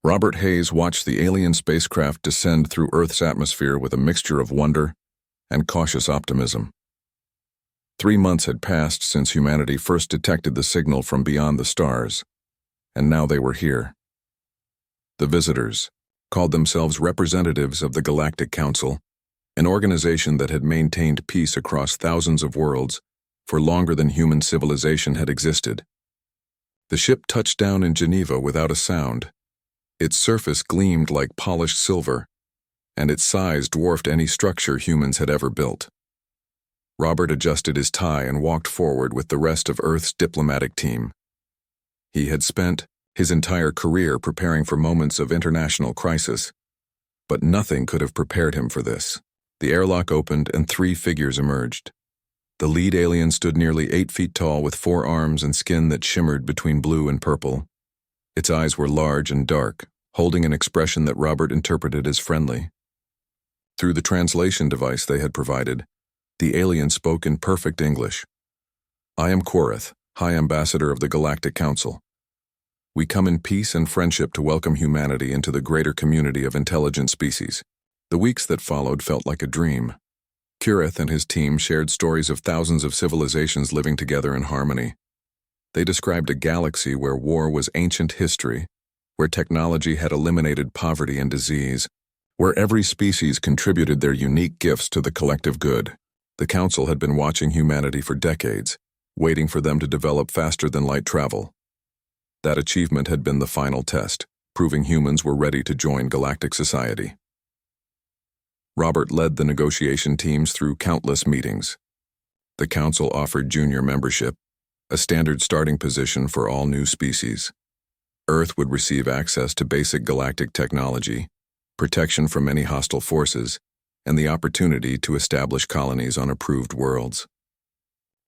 Robert Hayes watched the alien spacecraft descend through Earth's atmosphere with a mixture of wonder and cautious optimism. 3 months had passed since humanity first detected the signal from beyond the stars, and now they were here. The visitors called themselves representatives of the Galactic Council, an organization that had maintained peace across thousands of worlds for longer than human civilization had existed. The ship touched down in Geneva without a sound. Its surface gleamed like polished silver, and its size dwarfed any structure humans had ever built. Robert adjusted his tie and walked forward with the rest of Earth's diplomatic team. He had spent his entire career preparing for moments of international crisis, but nothing could have prepared him for this. The airlock opened and 3 figures emerged. The lead alien stood nearly 8 feet tall with 4 arms and skin that shimmered between blue and purple. Its eyes were large and dark, holding an expression that Robert interpreted as friendly. Through the translation device they had provided, the alien spoke in perfect English. "I am Quorith, High Ambassador of the Galactic Council. We come in peace and friendship to welcome humanity into the greater community of intelligent species." The weeks that followed felt like a dream. Quorith and his team shared stories of thousands of civilizations living together in harmony. They described a galaxy where war was ancient history, where technology had eliminated poverty and disease, where every species contributed their unique gifts to the collective good. The Council had been watching humanity for decades, waiting for them to develop faster than light travel. That achievement had been the final test, proving humans were ready to join galactic society. Robert led the negotiation teams through countless meetings. The Council offered junior membership, a standard starting position for all new species. Earth would receive access to basic galactic technology, protection from any hostile forces, and the opportunity to establish colonies on approved worlds.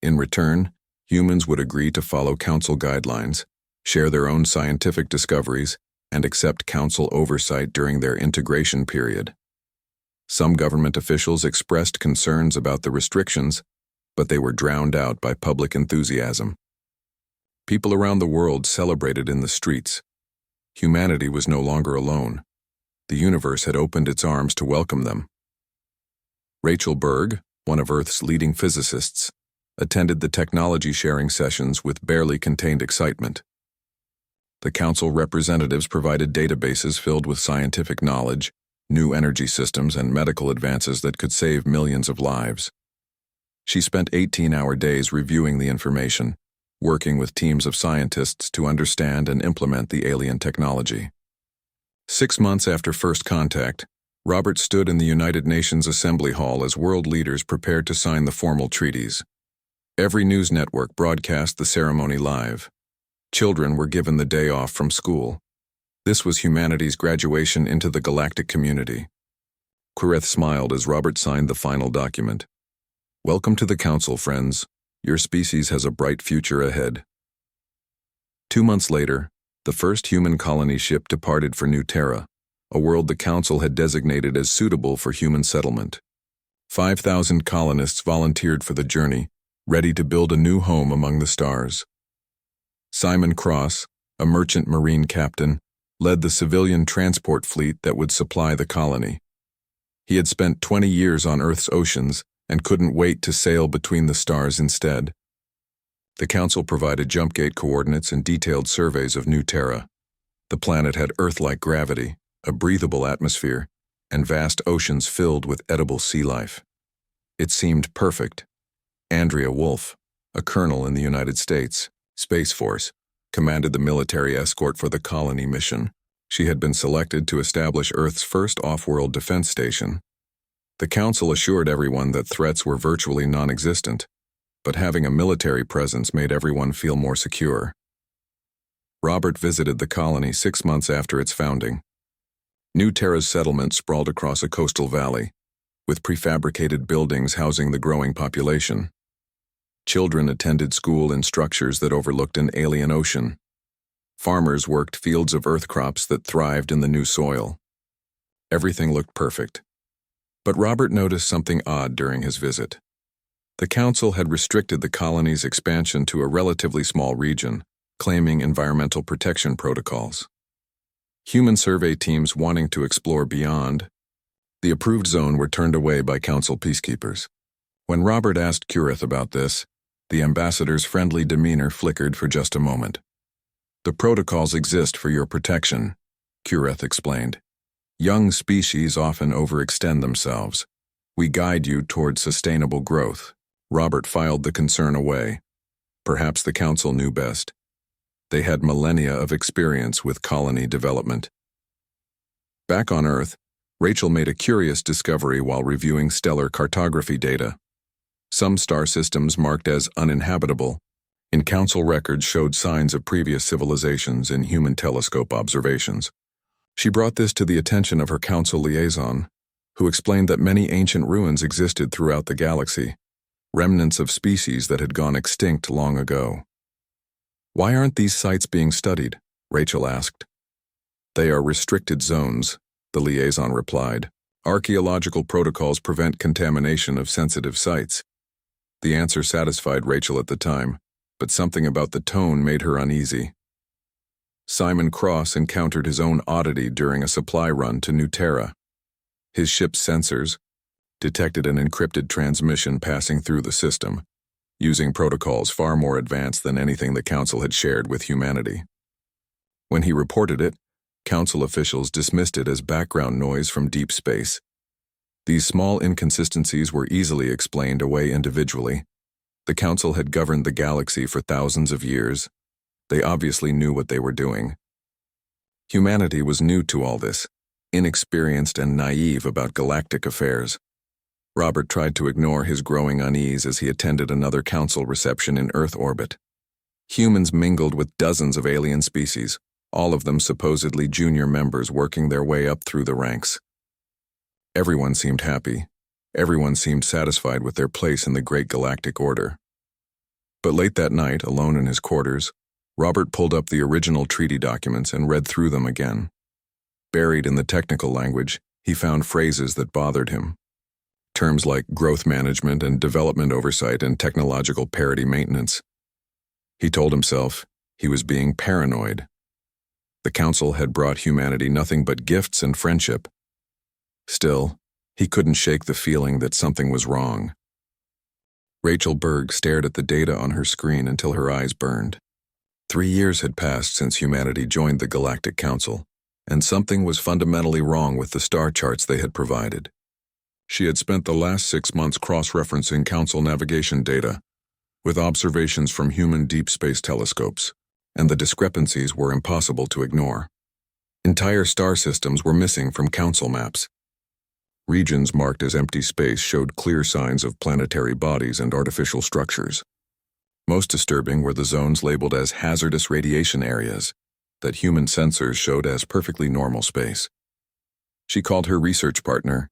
In return, humans would agree to follow Council guidelines, share their own scientific discoveries, and accept Council oversight during their integration period. Some government officials expressed concerns about the restrictions, but they were drowned out by public enthusiasm. People around the world celebrated in the streets. Humanity was no longer alone. The universe had opened its arms to welcome them. Rachel Berg, one of Earth's leading physicists, attended the technology sharing sessions with barely contained excitement. The Council representatives provided databases filled with scientific knowledge, new energy systems, and medical advances that could save millions of lives. She spent 18-hour days reviewing the information, working with teams of scientists to understand and implement the alien technology. 6 months after first contact, Robert stood in the United Nations Assembly Hall as world leaders prepared to sign the formal treaties. Every news network broadcast the ceremony live. Children were given the day off from school. This was humanity's graduation into the galactic community. Quorith smiled as Robert signed the final document. "Welcome to the Council, friends. Your species has a bright future ahead." 2 months later, the first human colony ship departed for New Terra, a world the Council had designated as suitable for human settlement. 5,000 colonists volunteered for the journey, ready to build a new home among the stars. Simon Cross, a merchant marine captain, led the civilian transport fleet that would supply the colony. He had spent 20 years on Earth's oceans and couldn't wait to sail between the stars instead. The Council provided jump gate coordinates and detailed surveys of New Terra. The planet had Earth-like gravity, a breathable atmosphere, and vast oceans filled with edible sea life. It seemed perfect. Andrea Wolf, a colonel in the United States Space Force, commanded the military escort for the colony mission. She had been selected to establish Earth's first off-world defense station. The Council assured everyone that threats were virtually non-existent, but having a military presence made everyone feel more secure. Robert visited the colony 6 months after its founding. New Terra's settlement sprawled across a coastal valley, with prefabricated buildings housing the growing population. Children attended school in structures that overlooked an alien ocean. Farmers worked fields of earth crops that thrived in the new soil. Everything looked perfect. But Robert noticed something odd during his visit. The Council had restricted the colony's expansion to a relatively small region, claiming environmental protection protocols. Human survey teams wanting to explore beyond the approved zone were turned away by Council peacekeepers. When Robert asked Kureth about this, the ambassador's friendly demeanor flickered for just a moment. "The protocols exist for your protection," Kureth explained. "Young species often overextend themselves. We guide you toward sustainable growth." Robert filed the concern away. Perhaps the Council knew best. They had millennia of experience with colony development. Back on Earth, Rachel made a curious discovery while reviewing stellar cartography data. Some star systems marked as uninhabitable in Council records showed signs of previous civilizations in human telescope observations. She brought this to the attention of her Council liaison, who explained that many ancient ruins existed throughout the galaxy, remnants of species that had gone extinct long ago. "Why aren't these sites being studied?" Rachel asked. "They are restricted zones," the liaison replied. "Archaeological protocols prevent contamination of sensitive sites." The answer satisfied Rachel at the time, but something about the tone made her uneasy. Simon Cross encountered his own oddity during a supply run to New Terra. His ship's sensors detected an encrypted transmission passing through the system, using protocols far more advanced than anything the Council had shared with humanity. When he reported it, Council officials dismissed it as background noise from deep space. These small inconsistencies were easily explained away individually. The Council had governed the galaxy for thousands of years. They obviously knew what they were doing. Humanity was new to all this, inexperienced and naive about galactic affairs. Robert tried to ignore his growing unease as he attended another Council reception in Earth orbit. Humans mingled with dozens of alien species, all of them supposedly junior members working their way up through the ranks. Everyone seemed happy. Everyone seemed satisfied with their place in the great galactic order. But late that night, alone in his quarters, Robert pulled up the original treaty documents and read through them again. Buried in the technical language, he found phrases that bothered him. Terms like growth management and development oversight and technological parity maintenance. He told himself he was being paranoid. The Council had brought humanity nothing but gifts and friendship. Still, he couldn't shake the feeling that something was wrong. Rachel Berg stared at the data on her screen until her eyes burned. 3 years had passed since humanity joined the Galactic Council, and something was fundamentally wrong with the star charts they had provided. She had spent the last 6 months cross-referencing Council navigation data with observations from human deep space telescopes, and the discrepancies were impossible to ignore. Entire star systems were missing from Council maps. Regions marked as empty space showed clear signs of planetary bodies and artificial structures. Most disturbing were the zones labeled as hazardous radiation areas that human sensors showed as perfectly normal space. She called her research partner,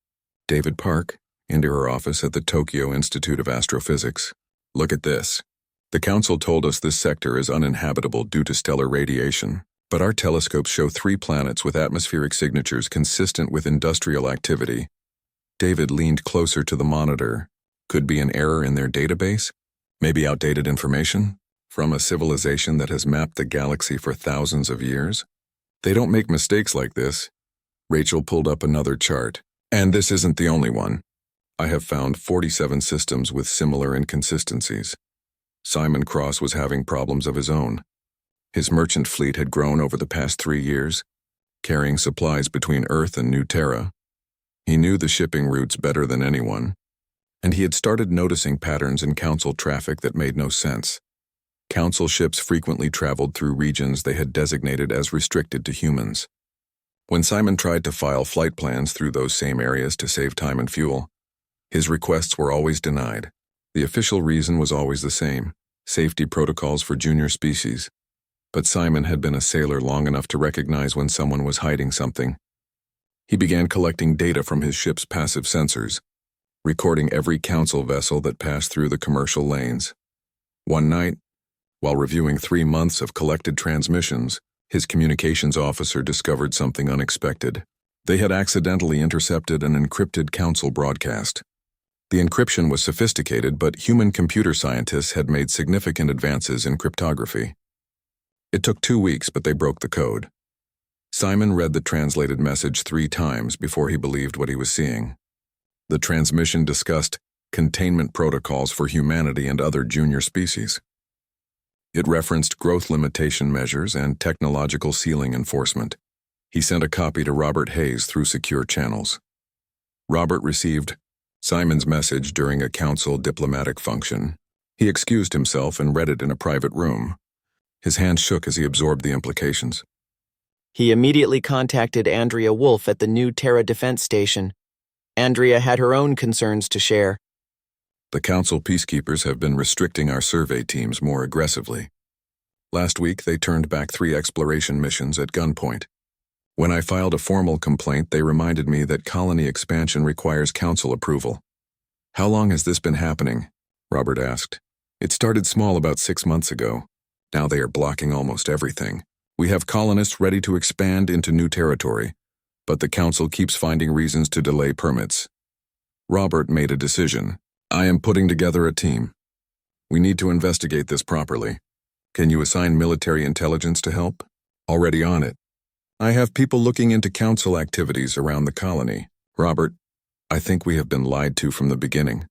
David Park, into her office at the Tokyo Institute of Astrophysics. "Look at this. The Council told us this sector is uninhabitable due to stellar radiation, but our telescopes show 3 planets with atmospheric signatures consistent with industrial activity." David leaned closer to the monitor. Could be an error in their database? Maybe outdated information? From a civilization that has mapped the galaxy for thousands of years? They don't make mistakes like this. Rachel pulled up another chart. "And this isn't the only one. I have found 47 systems with similar inconsistencies." Simon Cross was having problems of his own. His merchant fleet had grown over the past 3 years, carrying supplies between Earth and New Terra. He knew the shipping routes better than anyone, and he had started noticing patterns in Council traffic that made no sense. Council ships frequently traveled through regions they had designated as restricted to humans. When Simon tried to file flight plans through those same areas to save time and fuel, his requests were always denied. The official reason was always the same: safety protocols for junior species. But Simon had been a sailor long enough to recognize when someone was hiding something. He began collecting data from his ship's passive sensors, recording every Council vessel that passed through the commercial lanes. One night, while reviewing 3 months of collected transmissions, his communications officer discovered something unexpected. They had accidentally intercepted an encrypted Council broadcast. The encryption was sophisticated, but human computer scientists had made significant advances in cryptography. It took 2 weeks, but they broke the code. Simon read the translated message 3 times before he believed what he was seeing. The transmission discussed containment protocols for humanity and other junior species. It referenced growth limitation measures and technological ceiling enforcement. He sent a copy to Robert Hayes through secure channels. Robert received Simon's message during a council diplomatic function. He excused himself and read it in a private room. His hand shook as he absorbed the implications. He immediately contacted Andrea Wolf at the new Terra Defense Station. Andrea had her own concerns to share. The council peacekeepers have been restricting our survey teams more aggressively. Last week, they turned back 3 exploration missions at gunpoint. When I filed a formal complaint, they reminded me that colony expansion requires council approval. How long has this been happening? Robert asked. It started small about 6 months ago. Now they are blocking almost everything. We have colonists ready to expand into new territory, but the council keeps finding reasons to delay permits. Robert made a decision. I am putting together a team. We need to investigate this properly. Can you assign military intelligence to help? Already on it. I have people looking into council activities around the colony. Robert, I think we have been lied to from the beginning.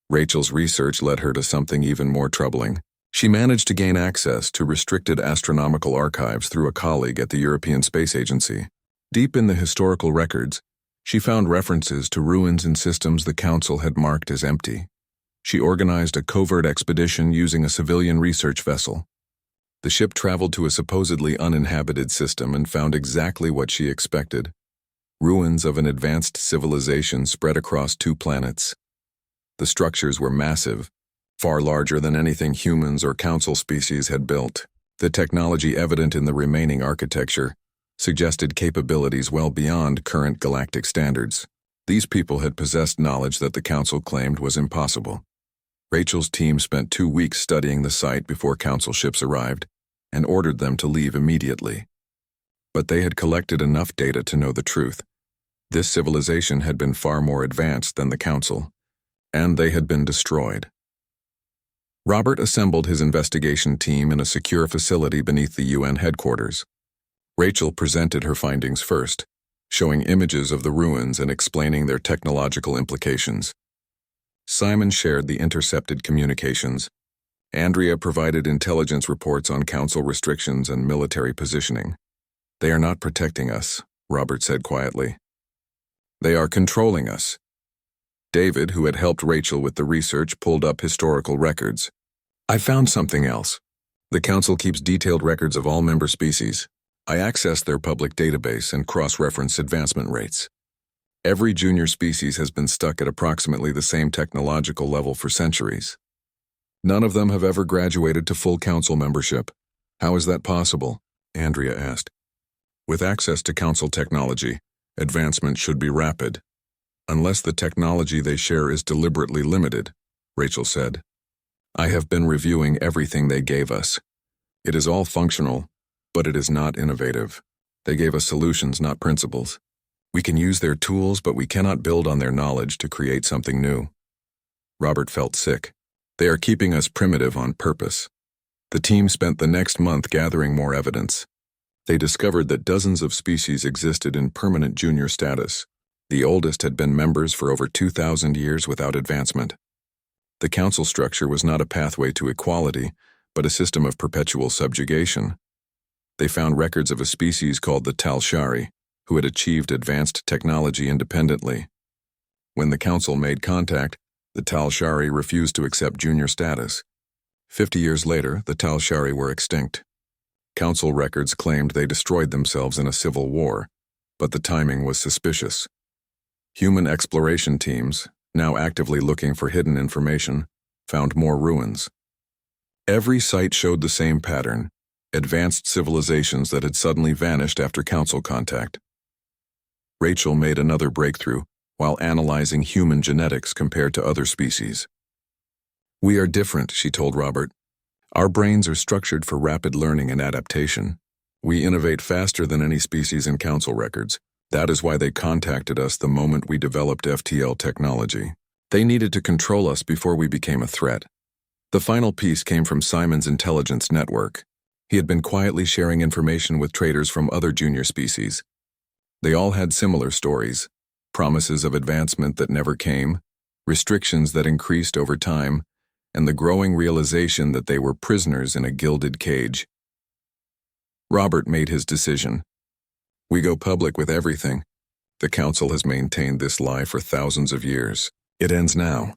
Rachel's research led her to something even more troubling. She managed to gain access to restricted astronomical archives through a colleague at the European Space Agency. Deep in the historical records, she found references to ruins in systems the Council had marked as empty. She organized a covert expedition using a civilian research vessel. The ship traveled to a supposedly uninhabited system and found exactly what she expected: ruins of an advanced civilization spread across 2 planets. The structures were massive, far larger than anything humans or council species had built. The technology evident in the remaining architecture suggested capabilities well beyond current galactic standards. These people had possessed knowledge that the council claimed was impossible. Rachel's team spent 2 weeks studying the site before council ships arrived and ordered them to leave immediately. But they had collected enough data to know the truth. This civilization had been far more advanced than the council, and they had been destroyed. Robert assembled his investigation team in a secure facility beneath the UN headquarters. Rachel presented her findings first, showing images of the ruins and explaining their technological implications. Simon shared the intercepted communications. Andrea provided intelligence reports on council restrictions and military positioning. They are not protecting us, Robert said quietly. They are controlling us. David, who had helped Rachel with the research, pulled up historical records. I found something else. The council keeps detailed records of all member species. I accessed their public database and cross-referenced advancement rates. Every junior species has been stuck at approximately the same technological level for centuries. None of them have ever graduated to full council membership. How is that possible? Andrea asked. With access to council technology, advancement should be rapid. Unless the technology they share is deliberately limited, Rachel said. I have been reviewing everything they gave us. It is all functional, but it is not innovative. They gave us solutions, not principles. We can use their tools, but we cannot build on their knowledge to create something new. Robert felt sick. They are keeping us primitive on purpose. The team spent the next month gathering more evidence. They discovered that dozens of species existed in permanent junior status. The oldest had been members for over 2,000 years without advancement. The council structure was not a pathway to equality, but a system of perpetual subjugation. They found records of a species called the Talshari, who had achieved advanced technology independently. When the council made contact, the Talshari refused to accept junior status. 50 years later, the Talshari were extinct. Council records claimed they destroyed themselves in a civil war, but the timing was suspicious. Human exploration teams, now actively looking for hidden information, found more ruins. Every site showed the same pattern: advanced civilizations that had suddenly vanished after council contact. Rachel made another breakthrough while analyzing human genetics compared to other species. We are different, she told Robert. Our brains are structured for rapid learning and adaptation. We innovate faster than any species in council records. That is why they contacted us the moment we developed FTL technology. They needed to control us before we became a threat. The final piece came from Simon's intelligence network. He had been quietly sharing information with traders from other junior species. They all had similar stories: promises of advancement that never came, restrictions that increased over time, and the growing realization that they were prisoners in a gilded cage. Robert made his decision. We go public with everything. The council has maintained this lie for thousands of years. It ends now.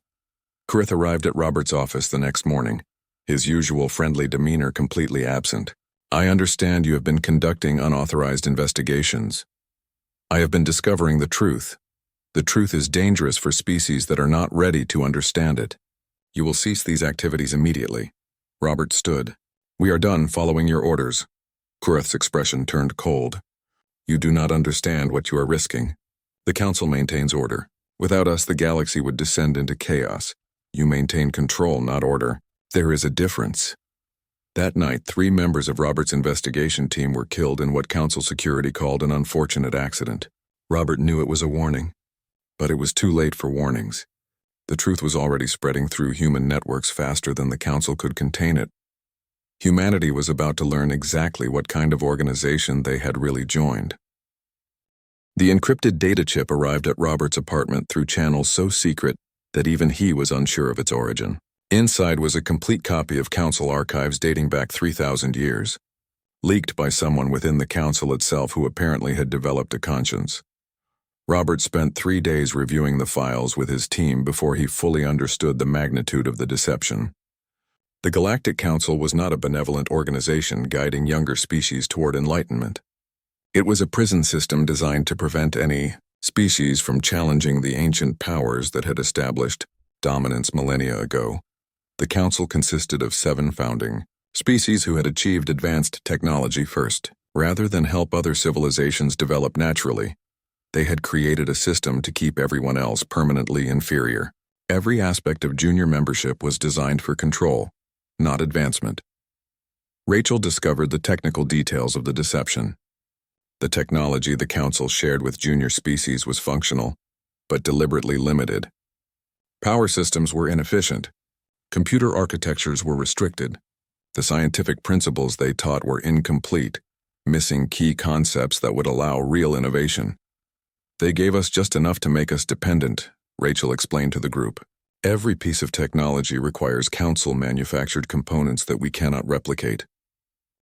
Kurith arrived at Robert's office the next morning, his usual friendly demeanor completely absent. I understand you have been conducting unauthorized investigations. I have been discovering the truth. The truth is dangerous for species that are not ready to understand it. You will cease these activities immediately. Robert stood. We are done following your orders. Kurith's expression turned cold. You do not understand what you are risking. The council maintains order. Without us, the galaxy would descend into chaos. You maintain control, not order. There is a difference. That night, 3 members of Robert's investigation team were killed in what council security called an unfortunate accident. Robert knew it was a warning, but it was too late for warnings. The truth was already spreading through human networks faster than the council could contain it. Humanity was about to learn exactly what kind of organization they had really joined. The encrypted data chip arrived at Robert's apartment through channels so secret that even he was unsure of its origin. Inside was a complete copy of council archives dating back 3,000 years, leaked by someone within the council itself who apparently had developed a conscience. Robert spent 3 days reviewing the files with his team before he fully understood the magnitude of the deception. The Galactic Council was not a benevolent organization guiding younger species toward enlightenment. It was a prison system designed to prevent any species from challenging the ancient powers that had established dominance millennia ago. The Council consisted of 7 founding species who had achieved advanced technology first. Rather than help other civilizations develop naturally, they had created a system to keep everyone else permanently inferior. Every aspect of junior membership was designed for control, not advancement. Rachel discovered the technical details of the deception. The technology the Council shared with junior species was functional, but deliberately limited. Power systems were inefficient. Computer architectures were restricted. The scientific principles they taught were incomplete, missing key concepts that would allow real innovation. They gave us just enough to make us dependent, Rachel explained to the group. Every piece of technology requires council-manufactured components that we cannot replicate.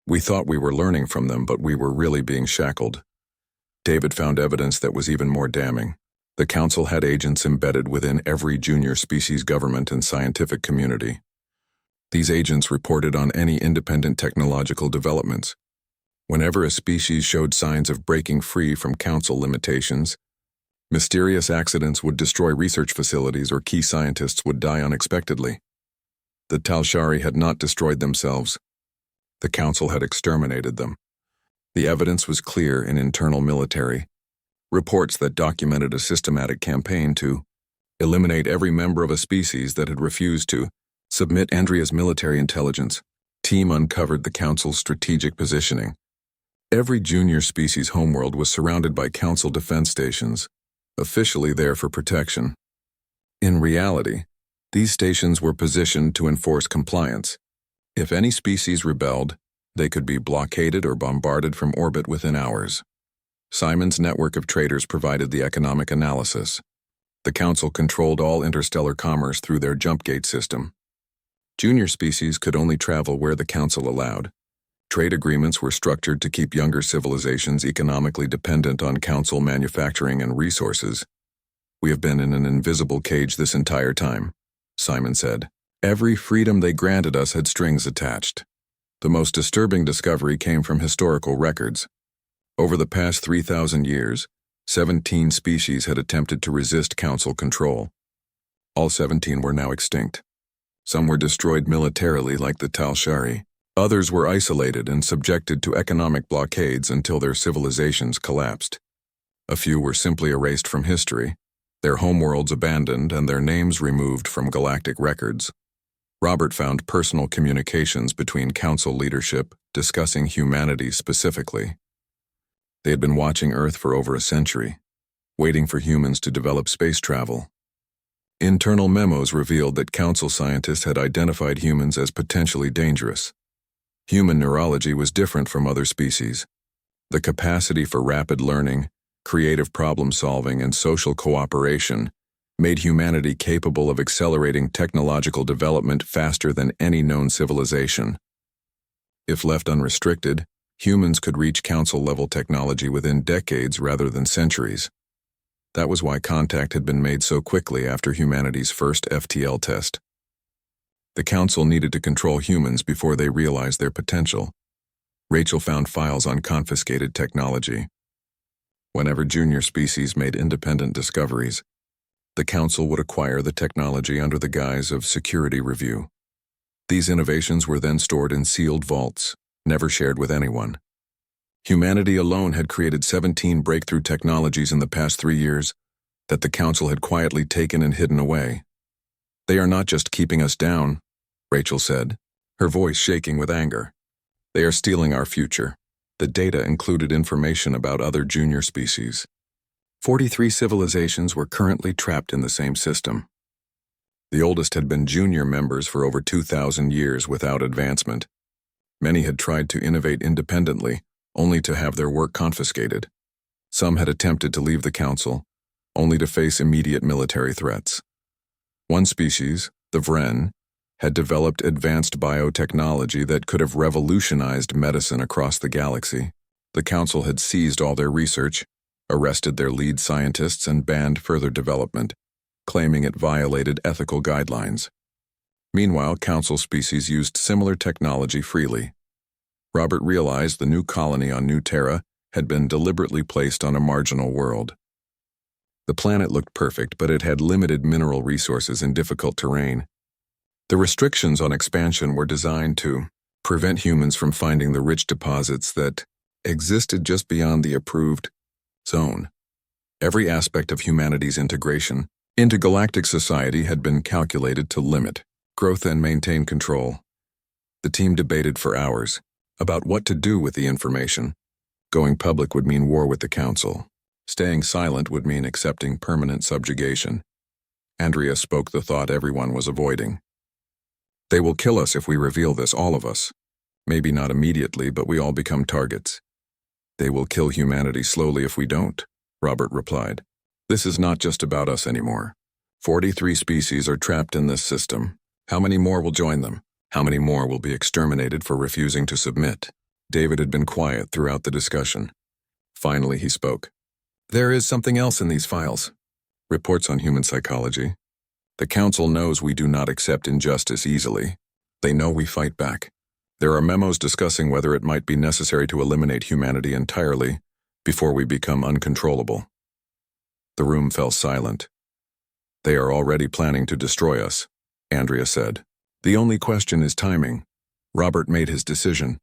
We thought we were learning from them, but we were really being shackled. David found evidence that was even more damning. The council had agents embedded within every junior species government and scientific community. These agents reported on any independent technological developments. Whenever a species showed signs of breaking free from council limitations, mysterious accidents would destroy research facilities or key scientists would die unexpectedly. The Talshari had not destroyed themselves. The council had exterminated them. The evidence was clear in internal military reports that documented a systematic campaign to eliminate every member of a species that had refused to submit. Andrea's military intelligence team uncovered the council's strategic positioning. Every junior species homeworld was surrounded by council defense stations, officially there for protection. In reality, these stations were positioned to enforce compliance. If any species rebelled, they could be blockaded or bombarded from orbit within hours. Simon's network of traders provided the economic analysis. The council controlled all interstellar commerce through their jump gate system. Junior species could only travel where the council allowed. Trade agreements were structured to keep younger civilizations economically dependent on council manufacturing and resources. We have been in an invisible cage this entire time, Simon said. Every freedom they granted us had strings attached. The most disturbing discovery came from historical records. Over the past 3,000 years, 17 species had attempted to resist council control. All 17 were now extinct. Some were destroyed militarily like the Talshari. Others were isolated and subjected to economic blockades until their civilizations collapsed. A few were simply erased from history, their homeworlds abandoned and their names removed from galactic records. Robert found personal communications between council leadership discussing humanity specifically. They had been watching Earth for over a century, waiting for humans to develop space travel. Internal memos revealed that council scientists had identified humans as potentially dangerous. Human neurology was different from other species. The capacity for rapid learning, creative problem-solving, and social cooperation made humanity capable of accelerating technological development faster than any known civilization. If left unrestricted, humans could reach council-level technology within decades rather than centuries. That was why contact had been made so quickly after humanity's first FTL test. The council needed to control humans before they realized their potential. Rachel found files on confiscated technology. Whenever junior species made independent discoveries, the council would acquire the technology under the guise of security review. These innovations were then stored in sealed vaults, never shared with anyone. Humanity alone had created 17 breakthrough technologies in the past 3 years that the council had quietly taken and hidden away. "They are not just keeping us down," Rachel said, her voice shaking with anger. "They are stealing our future." The data included information about other junior species. 43 civilizations were currently trapped in the same system. The oldest had been junior members for over 2,000 years without advancement. Many had tried to innovate independently, only to have their work confiscated. Some had attempted to leave the council, only to face immediate military threats. One species, the Vren, had developed advanced biotechnology that could have revolutionized medicine across the galaxy. The council had seized all their research, arrested their lead scientists, and banned further development, claiming it violated ethical guidelines. Meanwhile, council species used similar technology freely. Robert realized the new colony on New Terra had been deliberately placed on a marginal world. The planet looked perfect, but it had limited mineral resources and difficult terrain. The restrictions on expansion were designed to prevent humans from finding the rich deposits that existed just beyond the approved zone. Every aspect of humanity's integration into galactic society had been calculated to limit growth and maintain control. The team debated for hours about what to do with the information. Going public would mean war with the council. Staying silent would mean accepting permanent subjugation. Andrea spoke the thought everyone was avoiding. "They will kill us if we reveal this, all of us. Maybe not immediately, but we all become targets." "They will kill humanity slowly if we don't," Robert replied. "This is not just about us anymore. 43 species are trapped in this system. How many more will join them? How many more will be exterminated for refusing to submit?" David had been quiet throughout the discussion. Finally, he spoke. "There is something else in these files. Reports on human psychology. The council knows we do not accept injustice easily. They know we fight back. There are memos discussing whether it might be necessary to eliminate humanity entirely before we become uncontrollable." The room fell silent. "They are already planning to destroy us," Andrea said. "The only question is timing." Robert made his decision.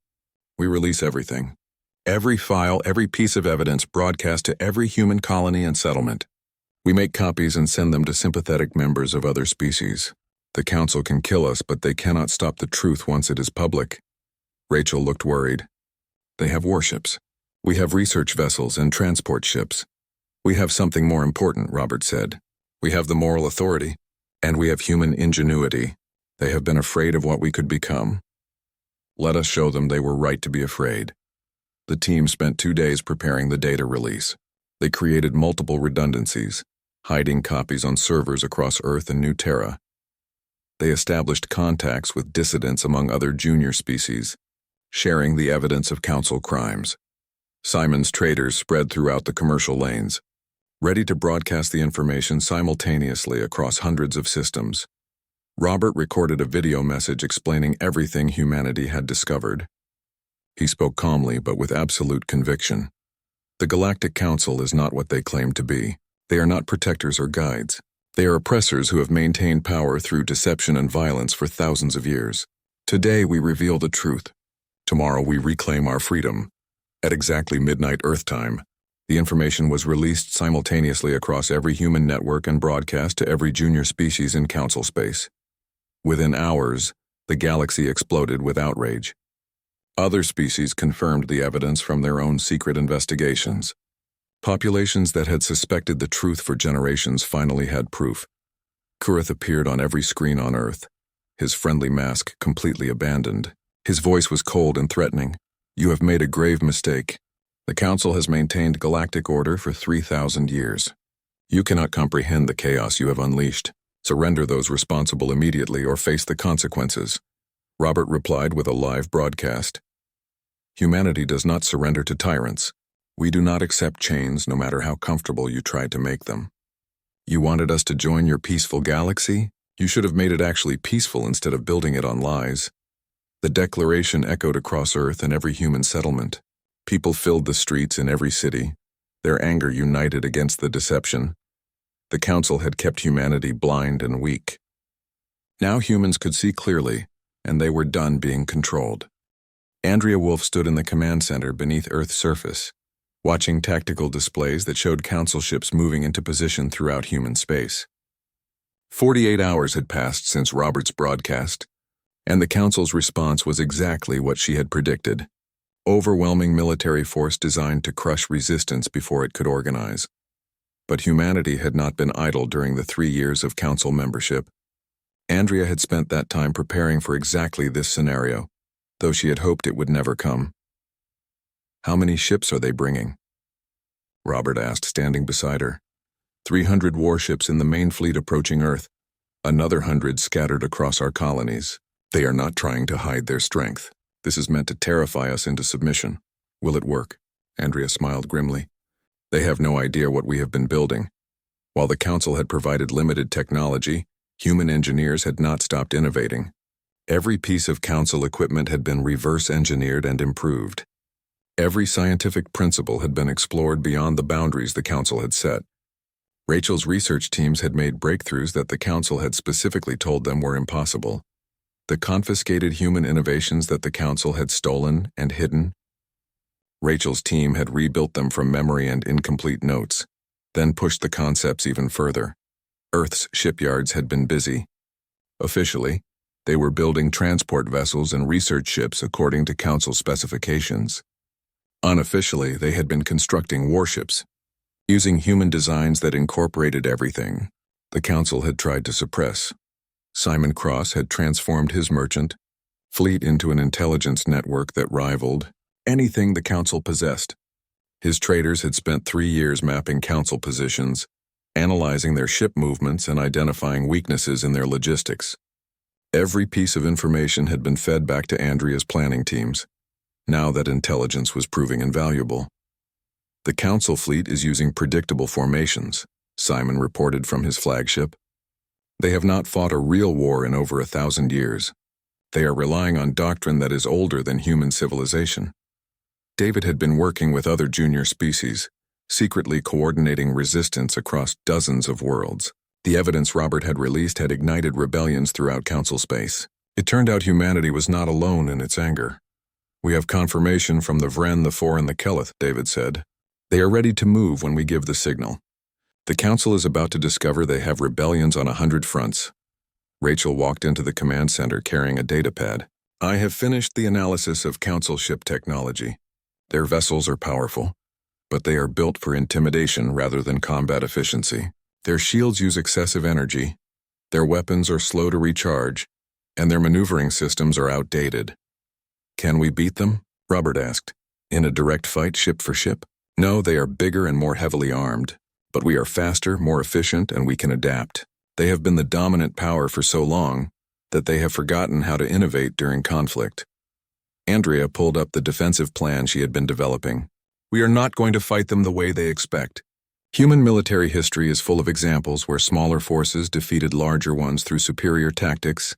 "We release everything. Every file, every piece of evidence broadcast to every human colony and settlement. We make copies and send them to sympathetic members of other species. The council can kill us, but they cannot stop the truth once it is public." Rachel looked worried. "They have warships. We have research vessels and transport ships. We have something more important," Robert said. "We have the moral authority, and we have human ingenuity. They have been afraid of what we could become. Let us show them they were right to be afraid." The team spent 2 days preparing the data release. They created multiple redundancies, hiding copies on servers across Earth and New Terra. They established contacts with dissidents among other junior species, sharing the evidence of council crimes. Simon's traders spread throughout the commercial lanes, ready to broadcast the information simultaneously across hundreds of systems. Robert recorded a video message explaining everything humanity had discovered. He spoke calmly but with absolute conviction. The Galactic Council is not what they claim to be. They are not protectors or guides. They are oppressors who have maintained power through deception and violence for thousands of years. Today we reveal the truth. Tomorrow we reclaim our freedom. At exactly midnight Earth time, the information was released simultaneously across every human network and broadcast to every junior species in council space. Within hours, the galaxy exploded with outrage. Other species confirmed the evidence from their own secret investigations. Populations that had suspected the truth for generations finally had proof. Kurith appeared on every screen on Earth, his friendly mask completely abandoned. His voice was cold and threatening. "You have made a grave mistake. The Council has maintained galactic order for 3,000 years. You cannot comprehend the chaos you have unleashed. Surrender those responsible immediately or face the consequences." Robert replied with a live broadcast. "Humanity does not surrender to tyrants. We do not accept chains no matter how comfortable you try to make them. You wanted us to join your peaceful galaxy? You should have made it actually peaceful instead of building it on lies." The declaration echoed across Earth and every human settlement. People filled the streets in every city, their anger united against the deception. The Council had kept humanity blind and weak. Now humans could see clearly, and they were done being controlled. Andrea Wolf stood in the command center beneath Earth's surface, watching tactical displays that showed Council ships moving into position throughout human space. 48 hours had passed since Robert's broadcast, and the Council's response was exactly what she had predicted. Overwhelming military force designed to crush resistance before it could organize. But humanity had not been idle during the 3 years of Council membership. Andrea had spent that time preparing for exactly this scenario, though she had hoped it would never come. "How many ships are they bringing?" Robert asked, standing beside her. 300 warships in the main fleet approaching Earth, another 100 scattered across our colonies. They are not trying to hide their strength. This is meant to terrify us into submission. Will it work? Andrea smiled grimly. They have no idea what we have been building. While the Council had provided limited technology, human engineers had not stopped innovating. Every piece of Council equipment had been reverse engineered and improved. Every scientific principle had been explored beyond the boundaries the Council had set. Rachel's research teams had made breakthroughs that the Council had specifically told them were impossible. The confiscated human innovations that the Council had stolen and hidden. Rachel's team had rebuilt them from memory and incomplete notes, then pushed the concepts even further. Earth's shipyards had been busy. Officially, they were building transport vessels and research ships according to Council specifications. Unofficially, they had been constructing warships, using human designs that incorporated everything the Council had tried to suppress. Simon Cross had transformed his merchant fleet into an intelligence network that rivaled anything the Council possessed. His traders had spent 3 years mapping Council positions, analyzing their ship movements and identifying weaknesses in their logistics. Every piece of information had been fed back to Andrea's planning teams. Now that intelligence was proving invaluable. "The Council fleet is using predictable formations," Simon reported from his flagship. "They have not fought a real war in over 1,000 years. They are relying on doctrine that is older than human civilization." David had been working with other junior species, secretly coordinating resistance across dozens of worlds. The evidence Robert had released had ignited rebellions throughout Council space. It turned out humanity was not alone in its anger. "We have confirmation from the Vren, the Four, and the Keleth," David said. "They are ready to move when we give the signal. The Council is about to discover they have rebellions on 100 fronts." Rachel walked into the command center carrying a datapad. "I have finished the analysis of Council ship technology. Their vessels are powerful, but they are built for intimidation rather than combat efficiency. Their shields use excessive energy, their weapons are slow to recharge, and their maneuvering systems are outdated." "Can we beat them?" Robert asked. "In a direct fight, ship for ship?" "No, they are bigger and more heavily armed, but we are faster, more efficient, and we can adapt. They have been the dominant power for so long that they have forgotten how to innovate during conflict." Andrea pulled up the defensive plan she had been developing. "We are not going to fight them the way they expect. Human military history is full of examples where smaller forces defeated larger ones through superior tactics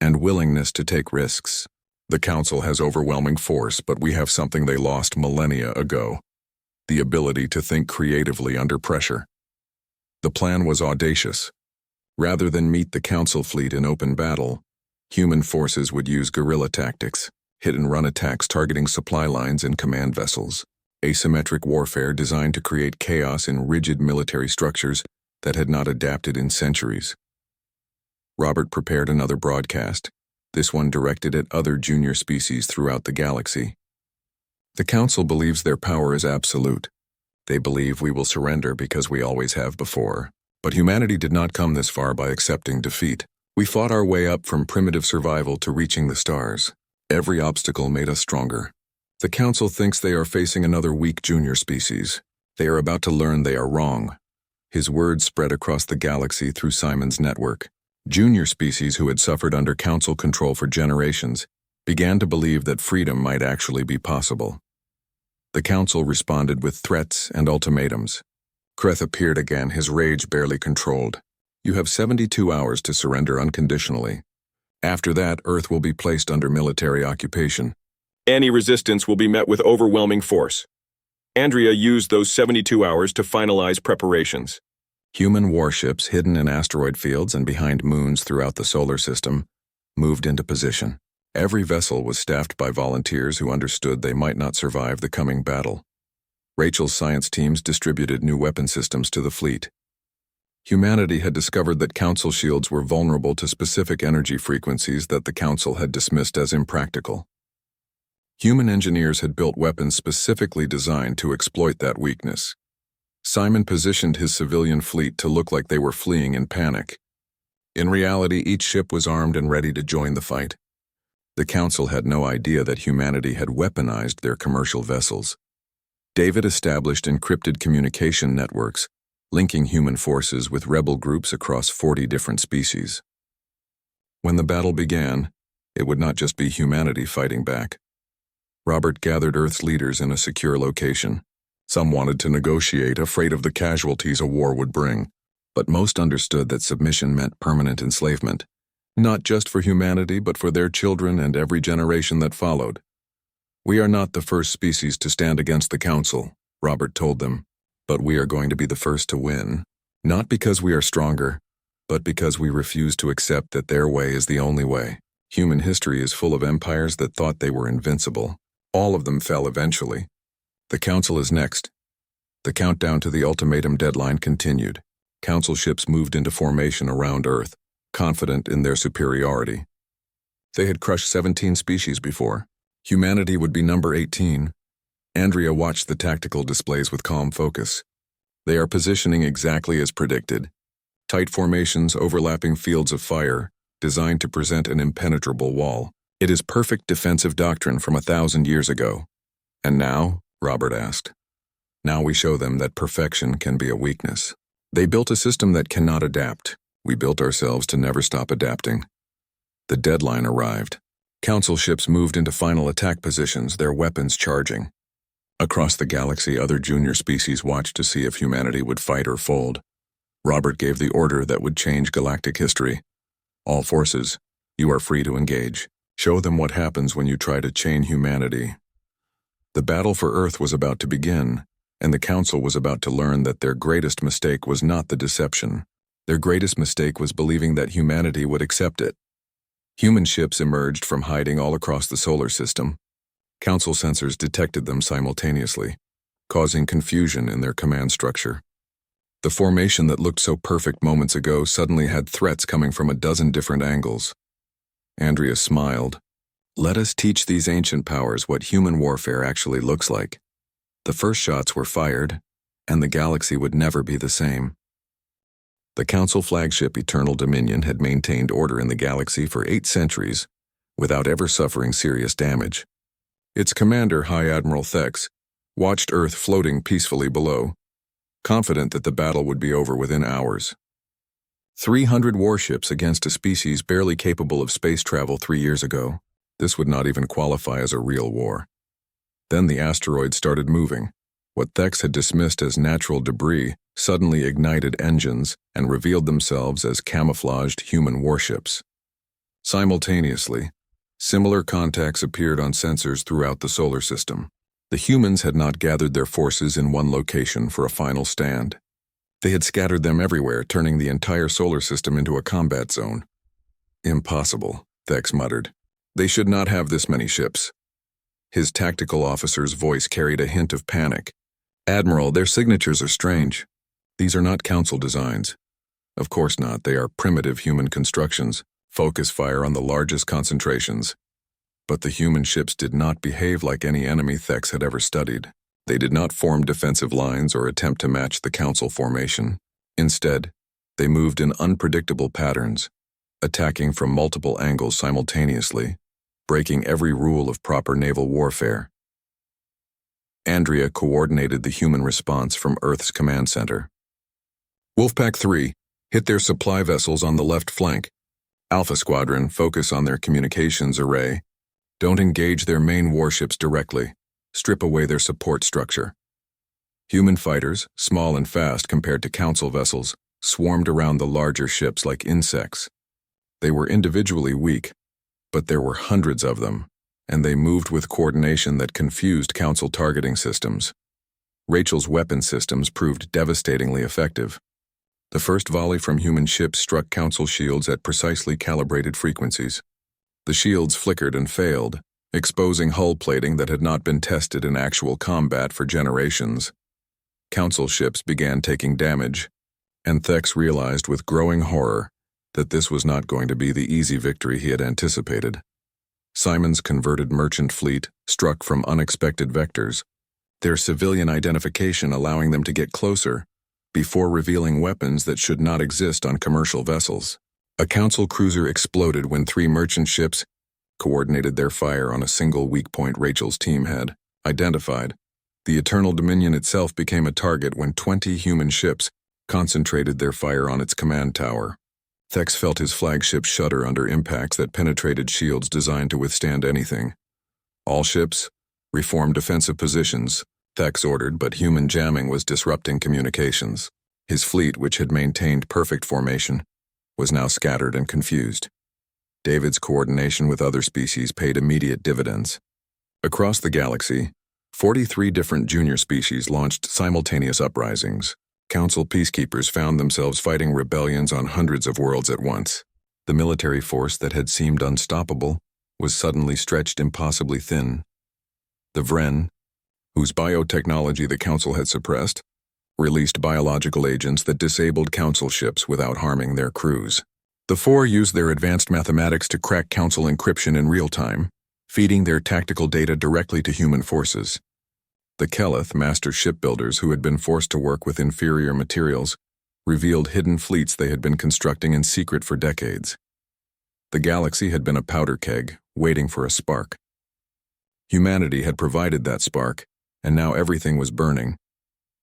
and willingness to take risks. The Council has overwhelming force, but we have something they lost millennia ago: the ability to think creatively under pressure." The plan was audacious. Rather than meet the Council fleet in open battle, human forces would use guerrilla tactics, hit-and-run attacks targeting supply lines and command vessels, asymmetric warfare designed to create chaos in rigid military structures that had not adapted in centuries. Robert prepared another broadcast, this one directed at other junior species throughout the galaxy. "The Council believes their power is absolute. They believe we will surrender because we always have before. But humanity did not come this far by accepting defeat. We fought our way up from primitive survival to reaching the stars. Every obstacle made us stronger. The Council thinks they are facing another weak junior species. They are about to learn they are wrong. His words spread across the galaxy through Simon's network. Junior species who had suffered under Council control for generations began to believe that freedom might actually be possible. The Council responded with threats and ultimatums. Kreth appeared again, his rage barely controlled. You have 72 hours to surrender unconditionally. After that, Earth will be placed under military occupation. Any resistance will be met with overwhelming force. Andrea used those 72 hours to finalize preparations. Human warships hidden in asteroid fields and behind moons throughout the solar system moved into position. Every vessel was staffed by volunteers who understood they might not survive the coming battle. Rachel's science teams distributed new weapon systems to the fleet. Humanity had discovered that Council shields were vulnerable to specific energy frequencies that the Council had dismissed as impractical. Human engineers had built weapons specifically designed to exploit that weakness. Simon positioned his civilian fleet to look like they were fleeing in panic. In reality, each ship was armed and ready to join the fight. The Council had no idea that humanity had weaponized their commercial vessels. David established encrypted communication networks, linking human forces with rebel groups across 40 different species. When the battle began, it would not just be humanity fighting back. Robert gathered Earth's leaders in a secure location. Some wanted to negotiate, afraid of the casualties a war would bring, but most understood that submission meant permanent enslavement, not just for humanity but for their children and every generation that followed. We are not the first species to stand against the Council, Robert told them, but we are going to be the first to win, not because we are stronger, but because we refuse to accept that their way is the only way. Human history is full of empires that thought they were invincible. All of them fell eventually. The Council is next. The countdown to the ultimatum deadline continued. Council ships moved into formation around Earth, confident in their superiority. They had crushed 17 species before. Humanity would be number 18. Andrea watched the tactical displays with calm focus. They are positioning exactly as predicted. Tight formations overlapping fields of fire, designed to present an impenetrable wall. It is perfect defensive doctrine from 1,000 years ago. And now? Robert asked. Now we show them that perfection can be a weakness. They built a system that cannot adapt. We built ourselves to never stop adapting. The deadline arrived. Council ships moved into final attack positions, their weapons charging. Across the galaxy, other junior species watched to see if humanity would fight or fold. Robert gave the order that would change galactic history. All forces, you are free to engage. Show them what happens when you try to chain humanity. The battle for Earth was about to begin, and the Council was about to learn that their greatest mistake was not the deception. Their greatest mistake was believing that humanity would accept it. Human ships emerged from hiding all across the solar system. Council sensors detected them simultaneously, causing confusion in their command structure. The formation that looked so perfect moments ago suddenly had threats coming from a dozen different angles. Andrea smiled. Let us teach these ancient powers what human warfare actually looks like. The first shots were fired, and the galaxy would never be the same. The Council flagship Eternal Dominion had maintained order in the galaxy for 8 centuries, without ever suffering serious damage. Its commander, High Admiral Thex, watched Earth floating peacefully below, confident that the battle would be over within hours. 300 warships against a species barely capable of space travel 3 years ago. This would not even qualify as a real war. Then the asteroid started moving. What Thex had dismissed as natural debris suddenly ignited engines and revealed themselves as camouflaged human warships. Simultaneously, similar contacts appeared on sensors throughout the solar system. The humans had not gathered their forces in one location for a final stand. They had scattered them everywhere, turning the entire solar system into a combat zone. Impossible, Thex muttered. They should not have this many ships. His tactical officer's voice carried a hint of panic. Admiral, their signatures are strange. These are not Council designs. Of course not, they are primitive human constructions, focus fire on the largest concentrations. But the human ships did not behave like any enemy Thex had ever studied. They did not form defensive lines or attempt to match the Council formation. Instead, they moved in unpredictable patterns, attacking from multiple angles simultaneously. breaking every rule of proper naval warfare. Andrea coordinated the human response from Earth's command center. Wolfpack 3, hit their supply vessels on the left flank. Alpha Squadron, focus on their communications array. Don't engage their main warships directly. Strip away their support structure. Human fighters, small and fast compared to Council vessels, swarmed around the larger ships like insects. They were individually weak, but there were hundreds of them, and they moved with coordination that confused Council targeting systems. Rachel's weapon systems proved devastatingly effective. The first volley from human ships struck Council shields at precisely calibrated frequencies. The shields flickered and failed, exposing hull plating that had not been tested in actual combat for generations. Council ships began taking damage, and Thex realized with growing horror that this was not going to be the easy victory he had anticipated. Simon's converted merchant fleet struck from unexpected vectors, their civilian identification allowing them to get closer before revealing weapons that should not exist on commercial vessels. A Council cruiser exploded when 3 merchant ships coordinated their fire on a single weak point Rachel's team had identified. The Eternal Dominion itself became a target when 20 human ships concentrated their fire on its command tower. Thex felt his flagship shudder under impacts that penetrated shields designed to withstand anything. All ships, reform defensive positions, Thex ordered, but human jamming was disrupting communications. His fleet, which had maintained perfect formation, was now scattered and confused. David's coordination with other species paid immediate dividends. Across the galaxy, 43 different junior species launched simultaneous uprisings. Council peacekeepers found themselves fighting rebellions on hundreds of worlds at once. The military force that had seemed unstoppable was suddenly stretched impossibly thin. The Vren, whose biotechnology the Council had suppressed, released biological agents that disabled Council ships without harming their crews. The Four used their advanced mathematics to crack Council encryption in real time, feeding their tactical data directly to human forces. The Keleth, master shipbuilders who had been forced to work with inferior materials, revealed hidden fleets they had been constructing in secret for decades. The galaxy had been a powder keg, waiting for a spark. Humanity had provided that spark, and now everything was burning.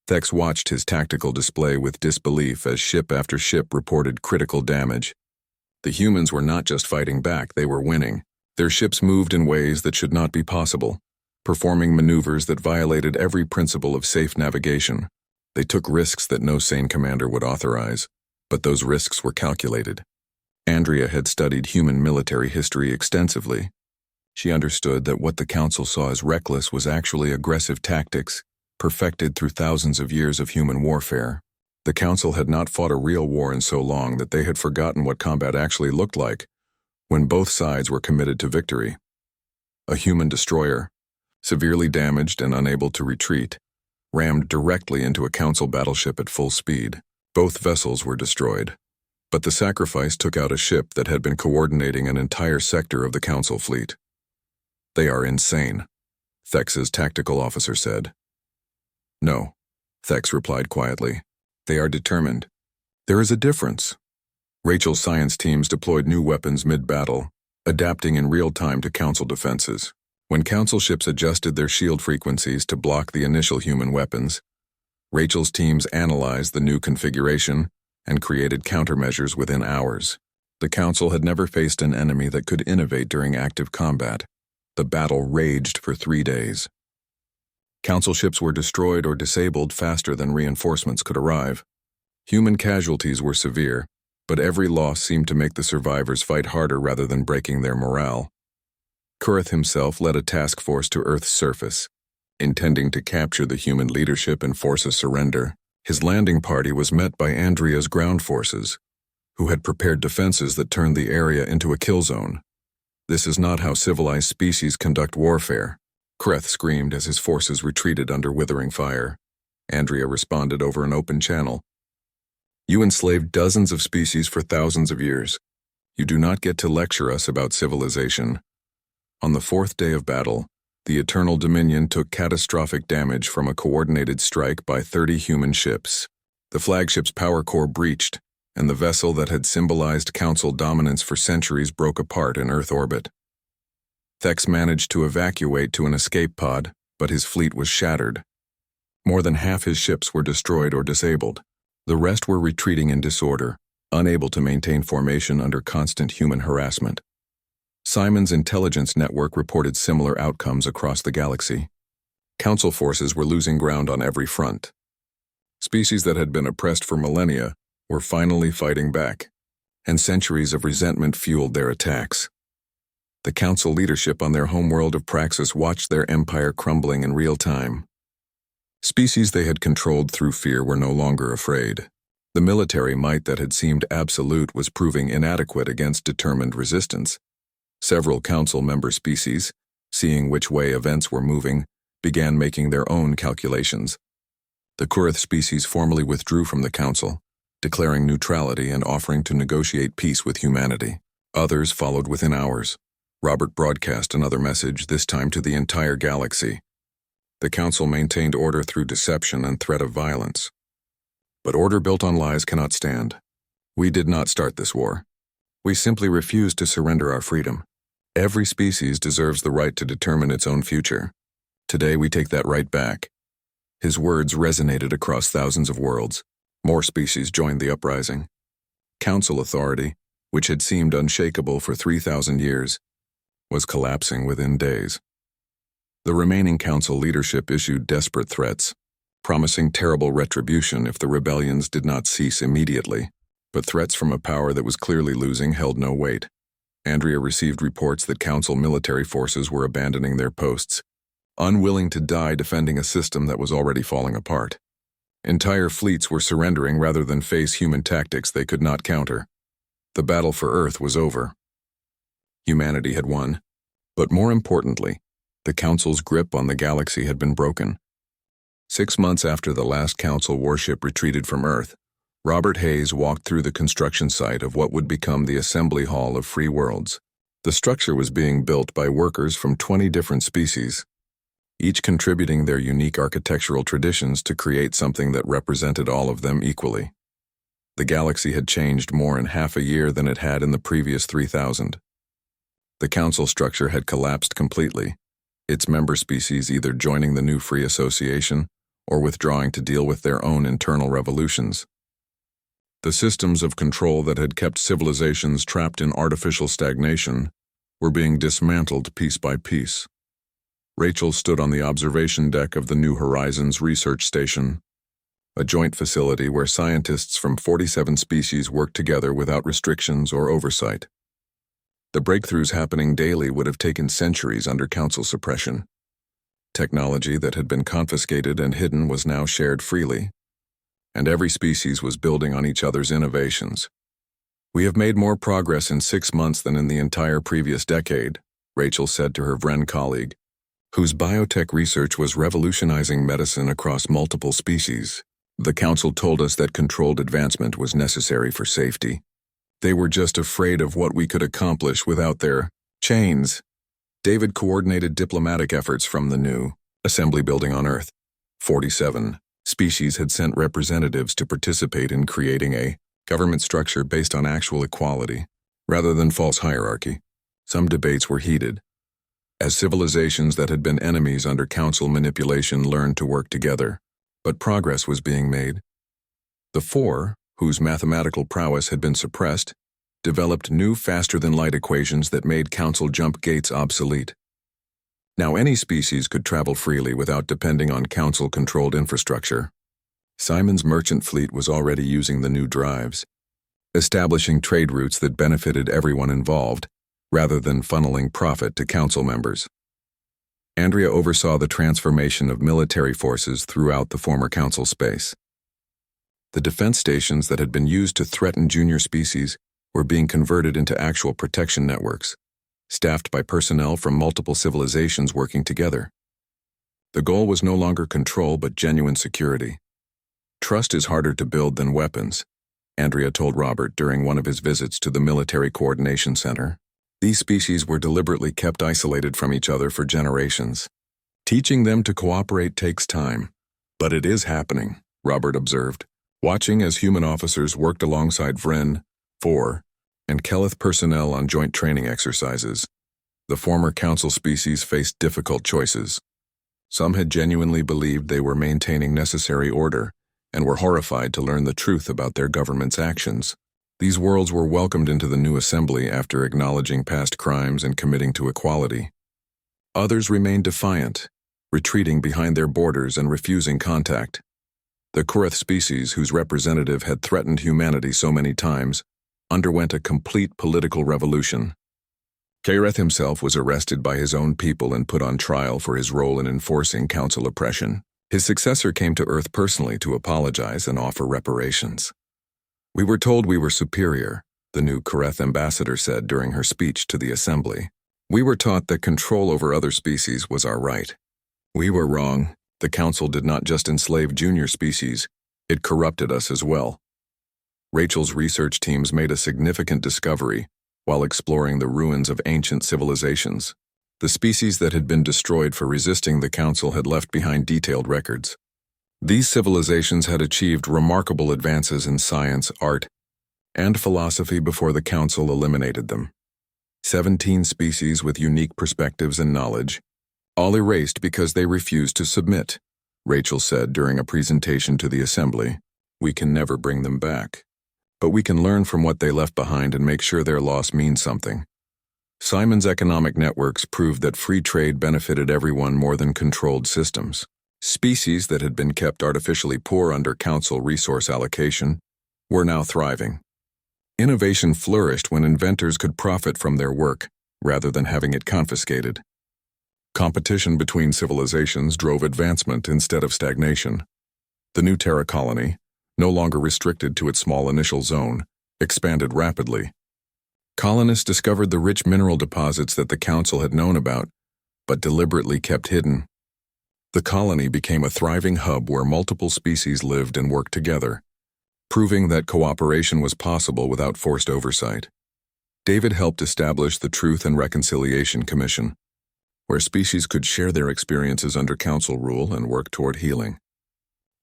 Thex watched his tactical display with disbelief as ship after ship reported critical damage. The humans were not just fighting back, they were winning. Their ships moved in ways that should not be possible, performing maneuvers that violated every principle of safe navigation. They took risks that no sane commander would authorize, but those risks were calculated. Andrea had studied human military history extensively. She understood that what the Council saw as reckless was actually aggressive tactics, perfected through thousands of years of human warfare. The Council had not fought a real war in so long that they had forgotten what combat actually looked like when both sides were committed to victory. A human destroyer, severely damaged and unable to retreat, rammed directly into a Council battleship at full speed. Both vessels were destroyed, but the sacrifice took out a ship that had been coordinating an entire sector of the Council fleet. "They are insane," Thex's tactical officer said. "No," Thex replied quietly. "They are determined. There is a difference." Rachel's science teams deployed new weapons mid-battle, adapting in real time to Council defenses. When Council ships adjusted their shield frequencies to block the initial human weapons, Rachel's teams analyzed the new configuration and created countermeasures within hours. The Council had never faced an enemy that could innovate during active combat. The battle raged for 3 days. Council ships were destroyed or disabled faster than reinforcements could arrive. Human casualties were severe, but every loss seemed to make the survivors fight harder rather than breaking their morale. Kurth himself led a task force to Earth's surface, intending to capture the human leadership and force a surrender. His landing party was met by Andrea's ground forces, who had prepared defenses that turned the area into a kill zone. "This is not how civilized species conduct warfare," Kreth screamed as his forces retreated under withering fire. Andrea responded over an open channel. "You enslaved dozens of species for thousands of years. You do not get to lecture us about civilization." On the 4th day of battle, the Eternal Dominion took catastrophic damage from a coordinated strike by 30 human ships. The flagship's power core breached, and the vessel that had symbolized Council dominance for centuries broke apart in Earth orbit. Thex managed to evacuate to an escape pod, but his fleet was shattered. More than half his ships were destroyed or disabled. The rest were retreating in disorder, unable to maintain formation under constant human harassment. Simon's intelligence network reported similar outcomes across the galaxy. Council forces were losing ground on every front. Species that had been oppressed for millennia were finally fighting back, and centuries of resentment fueled their attacks. The Council leadership on their homeworld of Praxis watched their empire crumbling in real time. Species they had controlled through fear were no longer afraid. The military might that had seemed absolute was proving inadequate against determined resistance. Several Council member species, seeing which way events were moving, began making their own calculations. The Kurith species formally withdrew from the Council, declaring neutrality and offering to negotiate peace with humanity. Others followed within hours. Robert broadcast another message, this time to the entire galaxy. The Council maintained order through deception and threat of violence. But order built on lies cannot stand. We did not start this war. We simply refused to surrender our freedom. Every species deserves the right to determine its own future. Today we take that right back. His words resonated across thousands of worlds. More species joined the uprising. Council authority, which had seemed unshakable for 3,000 years, was collapsing within days. The remaining Council leadership issued desperate threats, promising terrible retribution if the rebellions did not cease immediately. But threats from a power that was clearly losing held no weight. Andrea received reports that Council military forces were abandoning their posts, unwilling to die defending a system that was already falling apart. Entire fleets were surrendering rather than face human tactics they could not counter. The battle for Earth was over. Humanity had won, but more importantly, the Council's grip on the galaxy had been broken. 6 months after the last Council warship retreated from Earth, Robert Hayes walked through the construction site of what would become the Assembly Hall of Free Worlds. The structure was being built by workers from 20 different species, each contributing their unique architectural traditions to create something that represented all of them equally. The galaxy had changed more in half a year than it had in the previous 3,000. The Council structure had collapsed completely, its member species either joining the new Free Association or withdrawing to deal with their own internal revolutions. The systems of control that had kept civilizations trapped in artificial stagnation were being dismantled piece by piece. Rachel stood on the observation deck of the New Horizons research station, a joint facility where scientists from 47 species worked together without restrictions or oversight. The breakthroughs happening daily would have taken centuries under Council suppression. Technology that had been confiscated and hidden was now shared freely, and every species was building on each other's innovations. "We have made more progress in 6 months than in the entire previous decade," Rachel said to her Vren colleague, whose biotech research was revolutionizing medicine across multiple species. "The Council told us that controlled advancement was necessary for safety. They were just afraid of what we could accomplish without their chains." David coordinated diplomatic efforts from the new assembly building on Earth. 47 species had sent representatives to participate in creating a government structure based on actual equality, rather than false hierarchy. Some debates were heated, as civilizations that had been enemies under Council manipulation learned to work together, but progress was being made. The four, whose mathematical prowess had been suppressed, developed new faster-than-light equations that made Council jump gates obsolete. Now any species could travel freely without depending on Council-controlled infrastructure. Simon's merchant fleet was already using the new drives, establishing trade routes that benefited everyone involved, rather than funneling profit to Council members. Andrea oversaw the transformation of military forces throughout the former Council space. The defense stations that had been used to threaten junior species were being converted into actual protection networks, staffed by personnel from multiple civilizations working together. The goal was no longer control but genuine security. "Trust is harder to build than weapons," Andrea told Robert during one of his visits to the Military Coordination Center. These species were deliberately kept isolated from each other for generations. "Teaching them to cooperate takes time, but it is happening," Robert observed, watching as human officers worked alongside Vren, 4, and Keleth personnel on joint training exercises. The former council species faced difficult choices. Some had genuinely believed they were maintaining necessary order and were horrified to learn the truth about their government's actions. These worlds were welcomed into the new assembly after acknowledging past crimes and committing to equality. Others remained defiant, retreating behind their borders and refusing contact. The Kureth species, whose representative had threatened humanity so many times, underwent a complete political revolution. Kureth himself was arrested by his own people and put on trial for his role in enforcing council oppression. His successor came to Earth personally to apologize and offer reparations. "We were told we were superior," the new Kureth ambassador said during her speech to the assembly. "We were taught that control over other species was our right. We were wrong. The council did not just enslave junior species, it corrupted us as well." Rachel's research teams made a significant discovery while exploring the ruins of ancient civilizations. The species that had been destroyed for resisting the council had left behind detailed records. These civilizations had achieved remarkable advances in science, art, and philosophy before the council eliminated them. 17 species with unique perspectives and knowledge, all erased because they refused to submit, Rachel said during a presentation to the assembly. "We can never bring them back. But we can learn from what they left behind and make sure their loss means something." Simon's economic networks proved that free trade benefited everyone more than controlled systems. Species that had been kept artificially poor under council resource allocation were now thriving. Innovation flourished when inventors could profit from their work, rather than having it confiscated. Competition between civilizations drove advancement instead of stagnation. The new Terra colony, no longer restricted to its small initial zone, expanded rapidly. Colonists discovered the rich mineral deposits that the council had known about, but deliberately kept hidden. The colony became a thriving hub where multiple species lived and worked together, proving that cooperation was possible without forced oversight. David helped establish the Truth and Reconciliation Commission, where species could share their experiences under council rule and work toward healing.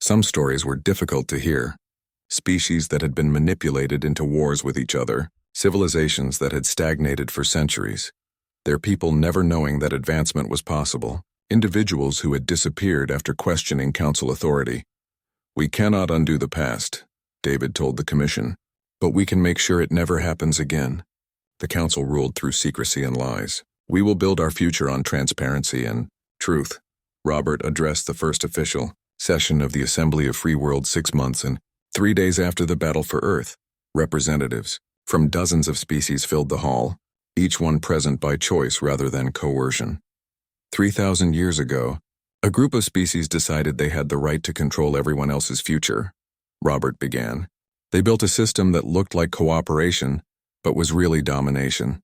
Some stories were difficult to hear. Species that had been manipulated into wars with each other, civilizations that had stagnated for centuries, their people never knowing that advancement was possible, individuals who had disappeared after questioning council authority. "We cannot undo the past," David told the commission, "but we can make sure it never happens again." The council ruled through secrecy and lies. "We will build our future on transparency and truth." Robert addressed the first official session of the Assembly of Free World 6 months and 3 days after the battle for Earth. Representatives from dozens of species filled the hall, each one present by choice rather than coercion. 3,000 years ago, a group of species decided they had the right to control everyone else's future. Robert began. They built a system that looked like cooperation, but was really domination.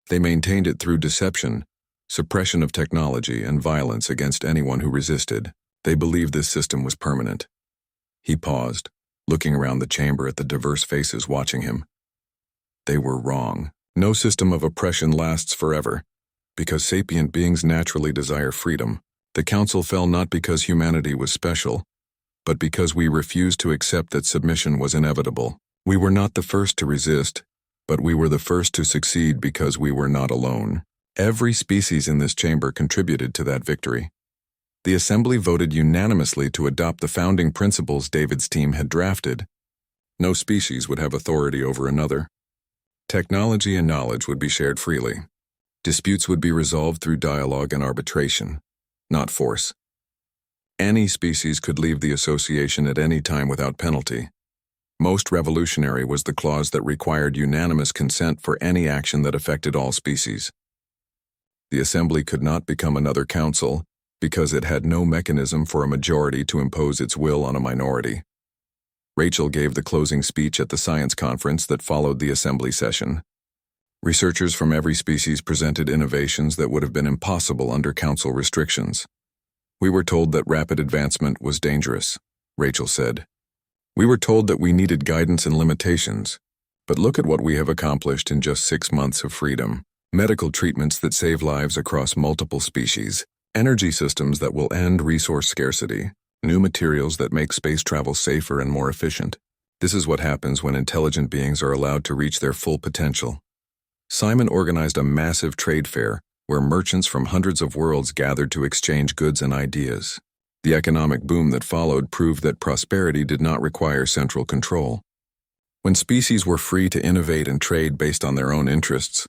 They maintained it through deception, suppression of technology, and violence against anyone who resisted. They believed this system was permanent. He paused, looking around the chamber at the diverse faces watching him. They were wrong. No system of oppression lasts forever. Because sapient beings naturally desire freedom, the council fell not because humanity was special, but because we refused to accept that submission was inevitable. We were not the first to resist, but we were the first to succeed because we were not alone. Every species in this chamber contributed to that victory. The assembly voted unanimously to adopt the founding principles David's team had drafted. No species would have authority over another. Technology and knowledge would be shared freely. Disputes would be resolved through dialogue and arbitration, not force. Any species could leave the association at any time without penalty. Most revolutionary was the clause that required unanimous consent for any action that affected all species. The assembly could not become another council because it had no mechanism for a majority to impose its will on a minority. Rachel gave the closing speech at the science conference that followed the assembly session. Researchers from every species presented innovations that would have been impossible under council restrictions. "We were told that rapid advancement was dangerous," Rachel said. "We were told that we needed guidance and limitations. But look at what we have accomplished in just 6 months of freedom. Medical treatments that save lives across multiple species, energy systems that will end resource scarcity, new materials that make space travel safer and more efficient. This is what happens when intelligent beings are allowed to reach their full potential." Simon organized a massive trade fair where merchants from hundreds of worlds gathered to exchange goods and ideas. The economic boom that followed proved that prosperity did not require central control. When species were free to innovate and trade based on their own interests,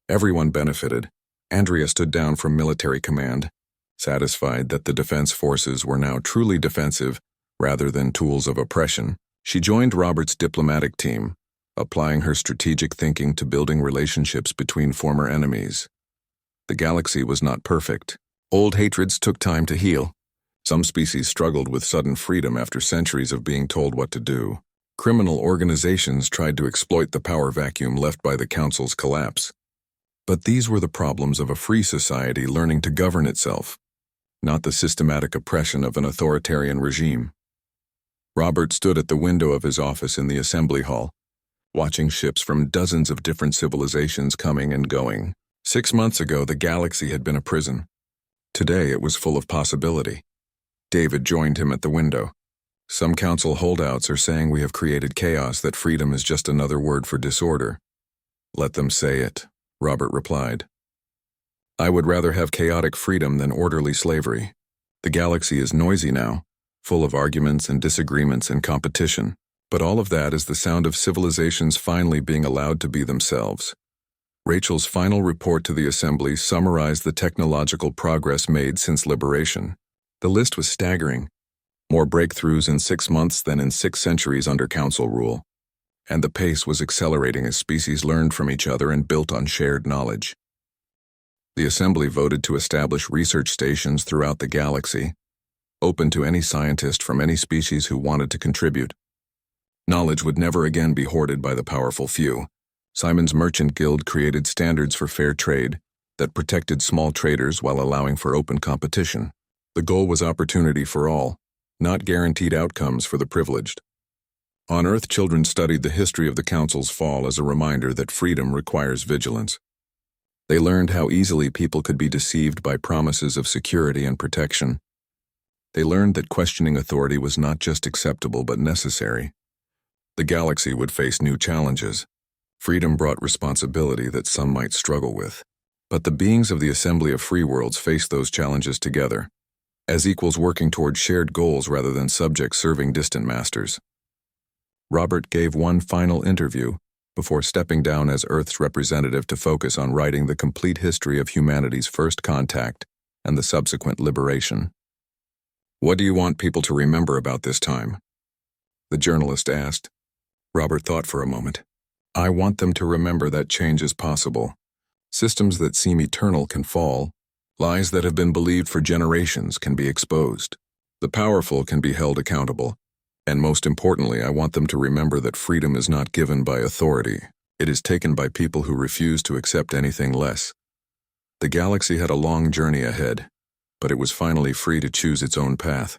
everyone benefited. Andrea stood down from military command, satisfied that the defense forces were now truly defensive rather than tools of oppression. She joined Robert's diplomatic team, applying her strategic thinking to building relationships between former enemies. The galaxy was not perfect. Old hatreds took time to heal. Some species struggled with sudden freedom after centuries of being told what to do. Criminal organizations tried to exploit the power vacuum left by the Council's collapse. But these were the problems of a free society learning to govern itself, not the systematic oppression of an authoritarian regime. Robert stood at the window of his office in the assembly hall, watching ships from dozens of different civilizations coming and going. 6 months ago, the galaxy had been a prison. Today, it was full of possibility. David joined him at the window. Some council holdouts are saying we have created chaos, that freedom is just another word for disorder. Let them say it, Robert replied. I would rather have chaotic freedom than orderly slavery. The galaxy is noisy now, full of arguments and disagreements and competition, but all of that is the sound of civilizations finally being allowed to be themselves. Rachel's final report to the assembly summarized the technological progress made since liberation. The list was staggering. More breakthroughs in 6 months than in 6 centuries under council rule. And the pace was accelerating as species learned from each other and built on shared knowledge. The assembly voted to establish research stations throughout the galaxy, open to any scientist from any species who wanted to contribute. Knowledge would never again be hoarded by the powerful few. Simon's Merchant Guild created standards for fair trade that protected small traders while allowing for open competition. The goal was opportunity for all, not guaranteed outcomes for the privileged. On Earth, children studied the history of the Council's fall as a reminder that freedom requires vigilance. They learned how easily people could be deceived by promises of security and protection. They learned that questioning authority was not just acceptable but necessary. The galaxy would face new challenges. Freedom brought responsibility that some might struggle with. But the beings of the Assembly of Free Worlds faced those challenges together, as equals working toward shared goals rather than subjects serving distant masters. Robert gave one final interview before stepping down as Earth's representative to focus on writing the complete history of humanity's first contact and the subsequent liberation. What do you want people to remember about this time? The journalist asked. Robert thought for a moment. I want them to remember that change is possible. Systems that seem eternal can fall. Lies that have been believed for generations can be exposed. The powerful can be held accountable. And most importantly, I want them to remember that freedom is not given by authority. It is taken by people who refuse to accept anything less. The galaxy had a long journey ahead, but it was finally free to choose its own path.